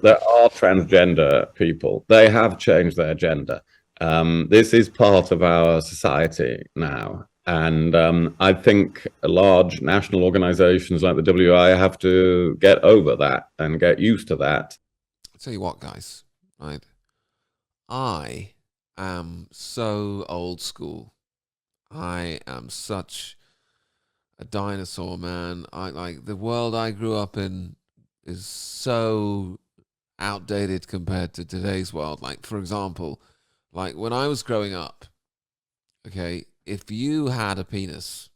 There are transgender people. They have changed their gender. This is part of our society now. And I think large national organizations like the WI have to get over that and get used to that. I'll tell you what, guys, right? I am so old school. I am such a dinosaur, man. I like the world I grew up in is so outdated compared to today's world. Like, for example, like when I was growing up, okay, if you had a penis,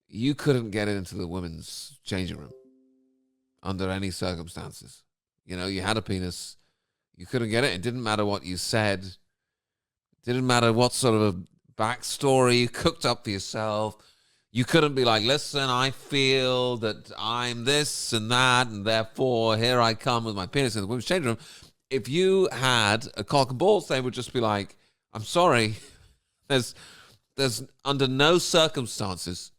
you couldn't get it into the women's changing room under any circumstances. You know, you had a penis, you couldn't get it. It didn't matter what you said. It didn't matter what sort of a backstory you cooked up for yourself. You couldn't be like, listen, I feel that I'm this and that, and therefore here I come with my penis in the women's changing room. If you had a cock and balls, they would just be like, I'm sorry. There's under no circumstances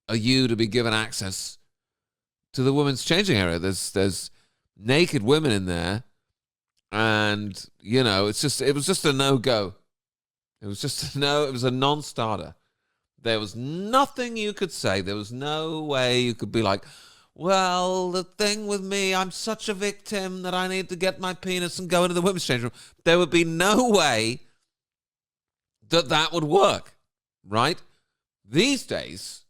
are you to be given access to the women's changing area. There's naked women in there, and you know, it was just a no-go. It was just a no, it was a non-starter. There was nothing you could say. There was no way you could be like, well, the thing with me, I'm such a victim that I need to get my penis and go into the women's changing room. There would be no way that that would work, right? These days,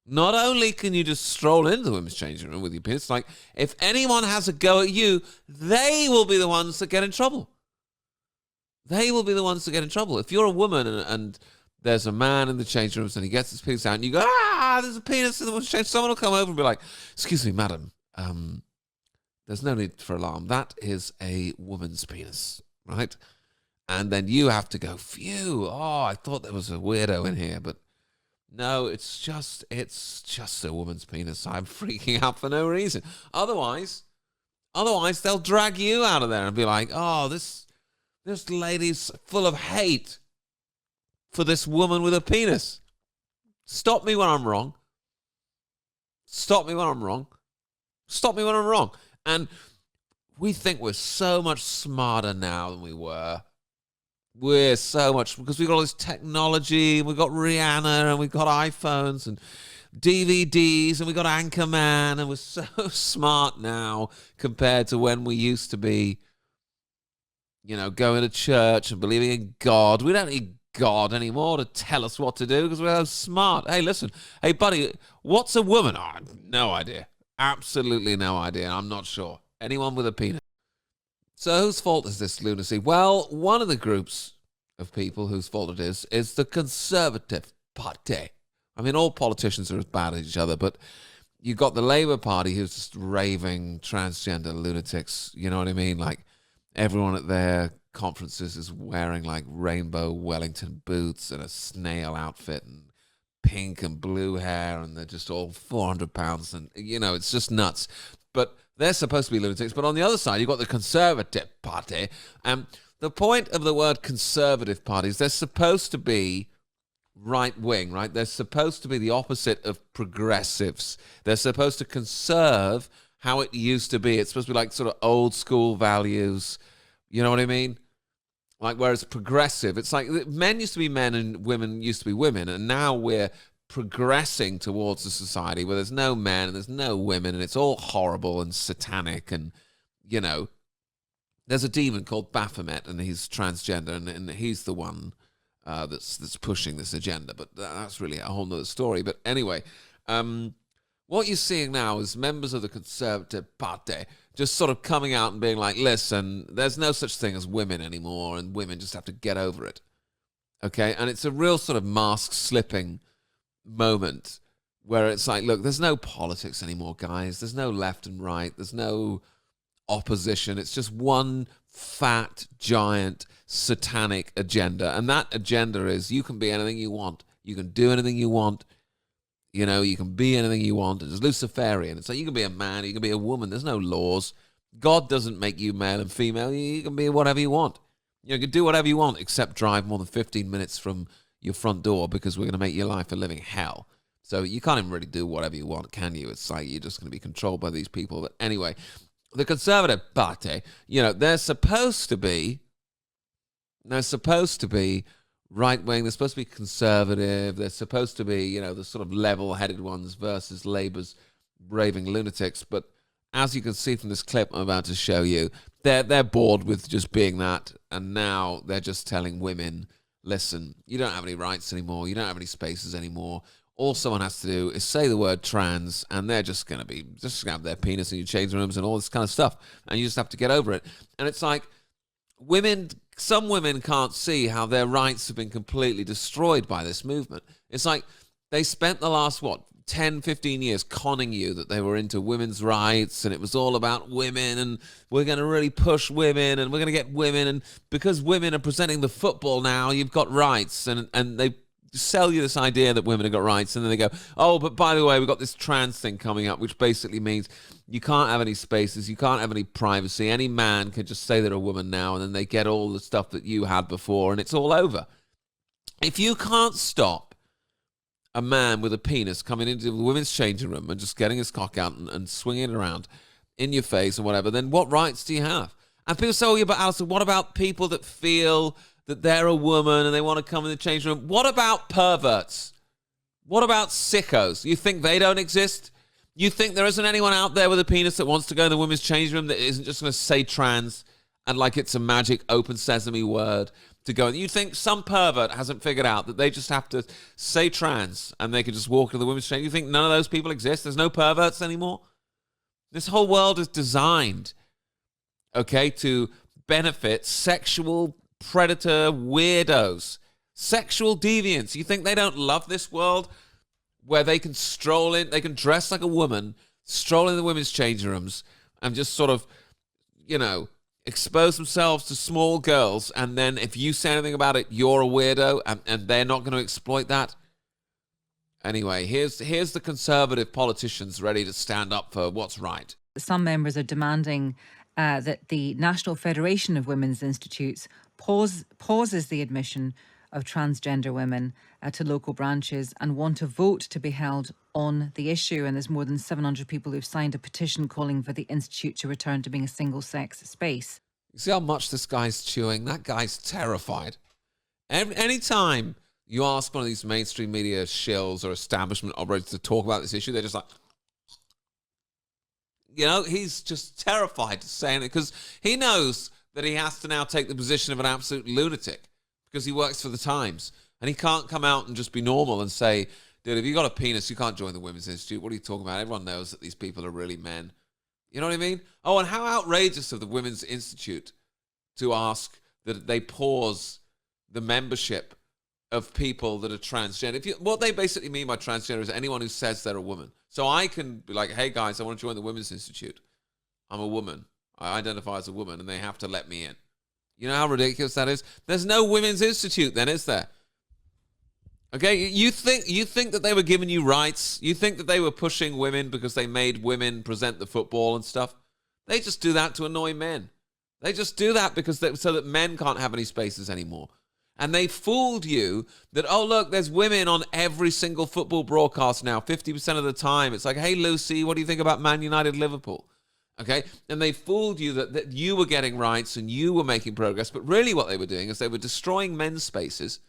not only can you just stroll into the women's changing room with your penis, like if anyone has a go at you, they will be the ones that get in trouble. They will be the ones that get in trouble. If you're a woman and there's a man in the changing rooms and he gets his penis out and you go, there's a penis in the women's changing room, someone will come over and be like, excuse me, madam, there's no need for alarm. That is a woman's penis, right? And then you have to go, phew, I thought there was a weirdo in here, but no, it's just a woman's penis. I'm freaking out for no reason. Otherwise they'll drag you out of there and be like, this lady's full of hate for this woman with a penis. Stop me when I'm wrong. Stop me when I'm wrong. Stop me when I'm wrong. And we think we're so much smarter now than we were. We're so much, because we've got all this technology, we've got Rihanna, and we've got iPhones and DVDs, and we've got Anchorman, and we're so smart now compared to when we used to be, you know, going to church and believing in God. We don't need God anymore to tell us what to do because we're so smart. Hey, listen. Hey, buddy, what's a woman? I have no idea. Absolutely no idea. I'm not sure. Anyone with a penis. So whose fault is this lunacy? Well, one of the groups of people whose fault it is the Conservative Party. I mean, all politicians are as bad as each other, but you've got the Labour Party who's just raving transgender lunatics. You know what I mean? Like, everyone at their conferences is wearing like rainbow Wellington boots and a snail outfit and pink and blue hair, and they're just all 400 pounds, and you know, it's just nuts. But they're supposed to be lunatics. But on the other side, you've got the Conservative Party. The point of the word Conservative Party is they're supposed to be right wing, right? They're supposed to be the opposite of progressives. They're supposed to conserve how it used to be. It's supposed to be like sort of old school values. You know what I mean? Like, whereas progressive, it's like men used to be men and women used to be women, and now we're progressing towards a society where there's no men and there's no women, and it's all horrible and satanic, and, you know, there's a demon called Baphomet, and he's transgender, and he's the one that's pushing this agenda, but that's really a whole nother story. But anyway, what you're seeing now is members of the Conservative Party just sort of coming out and being like, listen, there's no such thing as women anymore, and women just have to get over it. Okay? And it's a real sort of mask slipping moment where it's like, look, there's no politics anymore, guys. There's no left and right. There's no opposition. It's just one fat, giant, satanic agenda. And that agenda is you can be anything you want. You can do anything you want. You know, you can be anything you want. It's Luciferian. It's like you can be a man, you can be a woman. There's no laws. God doesn't make you male and female. You can be whatever you want. You can do whatever you want except drive more than 15 minutes from your front door because we're going to make your life a living hell. So you can't even really do whatever you want, can you? It's like you're just going to be controlled by these people. But anyway, the Conservative Party, they're supposed to be right-wing, they're supposed to be conservative, they're supposed to be, the sort of level-headed ones versus Labour's raving lunatics. But as you can see from this clip I'm about to show you, they're bored with just being that, and now they're just telling women, listen, you don't have any rights anymore, you don't have any spaces anymore. All someone has to do is say the word trans, and they're just going to have their penis in your changing rooms and all this kind of stuff, and you just have to get over it. And it's like some women can't see how their rights have been completely destroyed by this movement. It's like they spent the last, 10, 15 years conning you that they were into women's rights, and it was all about women, and we're going to really push women, and we're going to get women, and because women are presenting the football now, you've got rights, and they sell you this idea that women have got rights, and then they go, oh, but by the way, we've got this trans thing coming up, which basically means you can't have any spaces, you can't have any privacy, any man can just say they're a woman now, and then they get all the stuff that you had before, and it's all over. If you can't stop a man with a penis coming into the women's changing room and just getting his cock out and swinging it around in your face and whatever, then what rights do you have? And people say, oh, yeah, but Alison, what about people that feel that they're a woman and they want to come in the changing room? What about perverts? What about sickos? You think they don't exist? You think there isn't anyone out there with a penis that wants to go in the women's changing room that isn't just going to say trans and like it's a magic open sesame word to go? You think some pervert hasn't figured out that they just have to say trans and they can just walk into the women's changing room? You think none of those people exist? There's no perverts anymore? This whole world is designed, to benefit sexual predator weirdos, sexual deviants. You think they don't love this world where they can stroll in, they can dress like a woman, stroll in the women's changing rooms and just sort of, expose themselves to small girls, and then if you say anything about it, you're a weirdo, and they're not going to exploit that? Anyway, here's the Conservative politicians ready to stand up for what's right. Some members are demanding that the National Federation of Women's Institutes pauses the admission of transgender women to local branches and want a vote to be held on the issue. And there's more than 700 people who've signed a petition calling for the Institute to return to being a single-sex space. You see how much this guy's chewing? That guy's terrified. Anytime you ask one of these mainstream media shills or establishment operators to talk about this issue, they're just like, he's just terrified to say anything because he knows that he has to now take the position of an absolute lunatic because he works for the Times. And he can't come out and just be normal and say, dude, if you got a penis, you can't join the Women's Institute. What are you talking about? Everyone knows that these people are really men. You know what I mean? Oh, and how outrageous of the Women's Institute to ask that they pause the membership of people that are transgender. What they basically mean by transgender is anyone who says they're a woman. So I can be like, hey guys, I want to join the Women's Institute. I'm a woman. I identify as a woman, and they have to let me in. You know how ridiculous that is? There's no Women's Institute then, is there? Okay, you think that they were giving you rights? You think that they were pushing women because they made women present the football and stuff? They just do that to annoy men. They just do that so that men can't have any spaces anymore. And they fooled you that, oh, look, there's women on every single football broadcast now, 50% of the time. It's like, hey, Lucy, what do you think about Man United Liverpool? Okay, and they fooled you that you were getting rights and you were making progress. But really what they were doing is they were destroying men's spaces.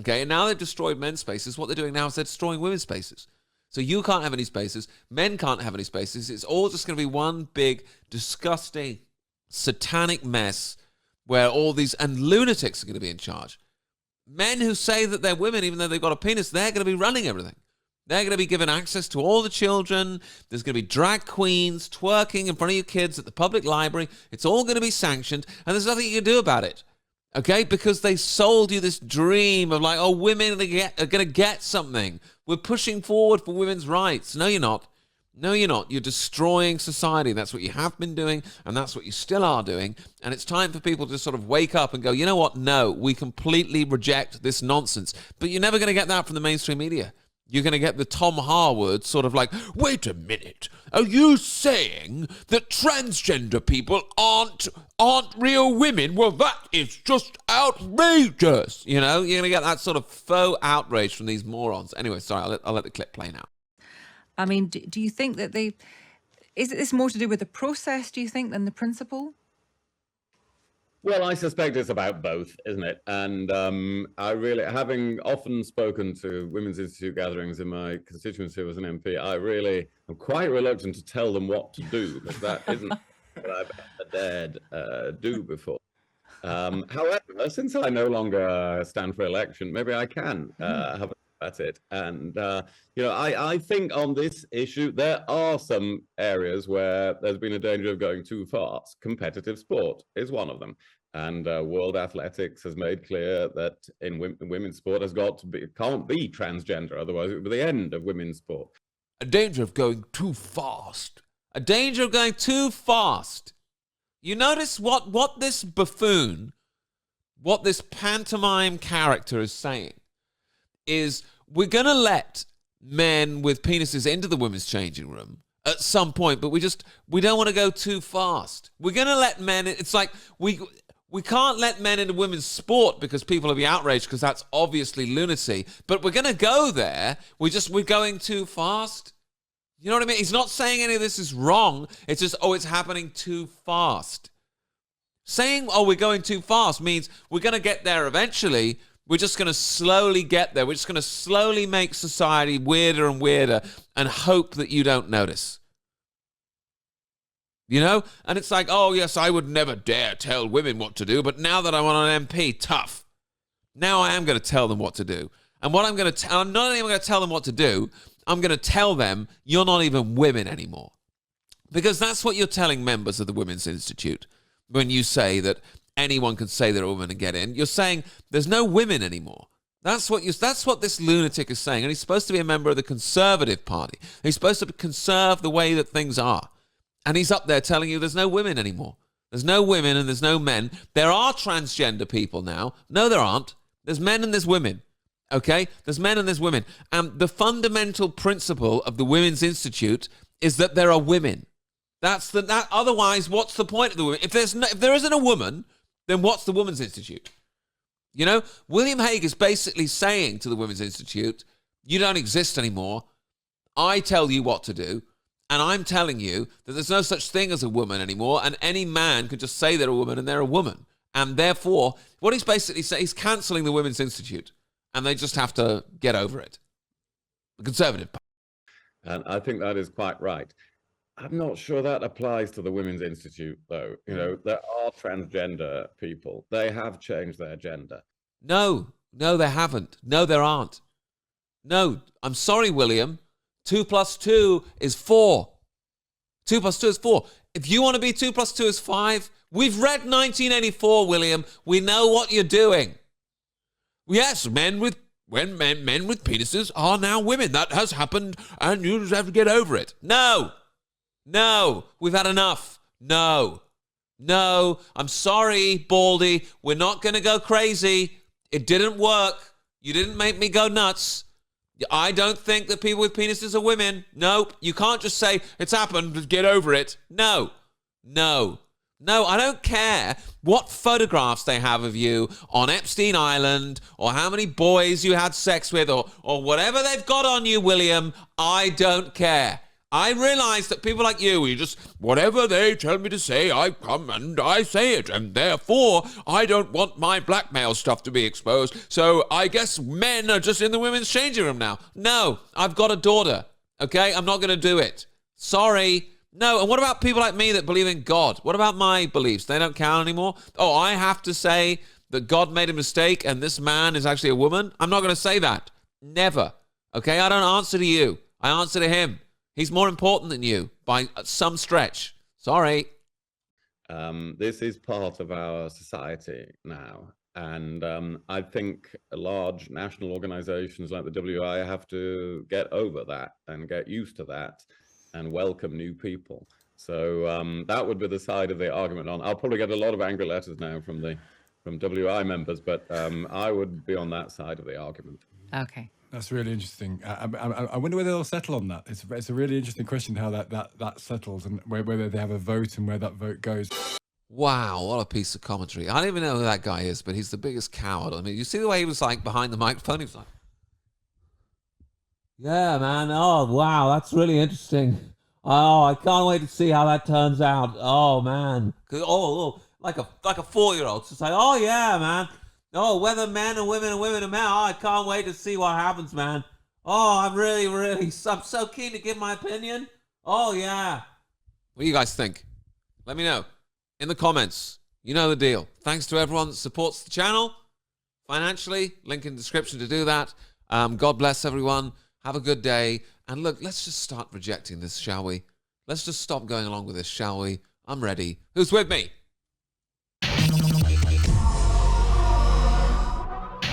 Okay, and now they've destroyed men's spaces. What they're doing now is they're destroying women's spaces. So you can't have any spaces. Men can't have any spaces. It's all just going to be one big, disgusting, satanic mess where all these, and lunatics are going to be in charge. Men who say that they're women, even though they've got a penis, they're going to be running everything. They're going to be given access to all the children. There's going to be drag queens twerking in front of your kids at the public library. It's all going to be sanctioned, and there's nothing you can do about it. Okay? Because they sold you this dream of like, oh, women are going to get something. We're pushing forward for women's rights. No, you're not. No, you're not. You're destroying society. That's what you have been doing, and that's what you still are doing. And it's time for people to sort of wake up and go, you know what? No, we completely reject this nonsense. But you're never going to get that from the mainstream media. You're going to get the Tom Harwood sort of like, wait a minute, are you saying that transgender people aren't real women? Well, that is just outrageous. You know, you're going to get that sort of faux outrage from these morons. Anyway, sorry, I'll let the clip play now. I mean, do you think that is this more to do with the process, do you think, than the principle? Well, I suspect it's about both, isn't it? And I really, having often spoken to Women's Institute gatherings in my constituency as an MP, I'm quite reluctant to tell them what to do, because that isn't what I've ever dared do before. However, since I no longer stand for election, maybe I can have a at it. And, I think on this issue, there are some areas where there's been a danger of going too fast. Competitive sport is one of them. And World Athletics has made clear that in women's sport it can't be transgender, otherwise it would be the end of women's sport. A danger of going too fast. A danger of going too fast. You notice what this buffoon, what this pantomime character is saying is, we're going to let men with penises into the women's changing room at some point, but we don't want to go too fast. We're going to let men, it's like we can't let men into women's sport because people will be outraged because that's obviously lunacy, but we're going to go there. We're going too fast. You know what I mean? He's not saying any of this is wrong. It's just, it's happening too fast. Saying, we're going too fast means we're going to get there eventually. We're just going to slowly get there. We're just going to slowly make society weirder and weirder and hope that you don't notice. You know? And it's like, oh, yes, I would never dare tell women what to do, but now that I'm on an MP, tough. Now I am going to tell them what to do. And what I'm going to tell, I'm not only going to tell them what to do, I'm going to tell them you're not even women anymore. Because that's what you're telling members of the Women's Institute when you say that anyone can say they're a woman and get in. You're saying there's no women anymore. That's what this lunatic is saying. And he's supposed to be a member of the Conservative Party. He's supposed to conserve the way that things are. And he's up there telling you there's no women anymore. There's no women and there's no men. There are transgender people now. No, there aren't. There's men and there's women. Okay? There's men and there's women. And the fundamental principle of the Women's Institute is that there are women. Otherwise, what's the point of the women? If there isn't a woman, then what's the Women's Institute? You know, William Hague is basically saying to the Women's Institute, you don't exist anymore. I tell you what to do, and I'm telling you that there's no such thing as a woman anymore, and any man could just say they're a woman and they're a woman. And therefore, what he's basically saying, he's cancelling the Women's Institute, and they just have to get over it. The Conservative Party. And I think that is quite right. I'm not sure that applies to the Women's Institute, though. You know, there are transgender people. They have changed their gender. No, they haven't. No, there aren't. No, I'm sorry, William. 2 + 2 is 4. 2 + 2 is 4. If you want to be 2 + 2 is 5, we've read 1984, William. We know what you're doing. Yes, men with penises are now women. That has happened, and you just have to get over it. No, we've had enough. No, I'm sorry, Baldy. We're not going to go crazy. It didn't work. You didn't make me go nuts. I don't think that people with penises are women. Nope. You can't just say, it's happened, just get over it. No, I don't care what photographs they have of you on Epstein Island or how many boys you had sex with or whatever they've got on you, William. I don't care. I realize that people like you just, whatever they tell me to say, I come and I say it. And therefore, I don't want my blackmail stuff to be exposed. So I guess men are just in the women's changing room now. No, I've got a daughter. Okay? I'm not going to do it. Sorry. No. And what about people like me that believe in God? What about my beliefs? They don't count anymore? Oh, I have to say that God made a mistake and this man is actually a woman? I'm not going to say that. Never. Okay? I don't answer to you. I answer to him. He's more important than you by some stretch. Sorry. This is part of our society now. And I think large national organizations like the WI have to get over that and get used to that and welcome new people. So that would be the side of the argument on. I'll probably get a lot of angry letters now from WI members, but I would be on that side of the argument. Okay. That's really interesting. I wonder whether they'll settle on that. It's a really interesting question how that settles, and whether they have a vote and where that vote goes. Wow, what a piece of commentary. I don't even know who that guy is, but he's the biggest coward. I mean, you see the way he was like behind the microphone? He was like, yeah, man. Oh, wow, that's really interesting. Oh, I can't wait to see how that turns out. Oh, man. Like a 4-year-old. It's like, oh, yeah, man. Oh, whether men and women are men. Oh, I can't wait to see what happens, man. Oh, I'm so keen to give my opinion. Oh, yeah. What do you guys think? Let me know in the comments. You know the deal. Thanks to everyone that supports the channel financially. Link in the description to do that. God bless everyone. Have a good day. And look, let's just start rejecting this, shall we? Let's just stop going along with this, shall we? I'm ready. Who's with me?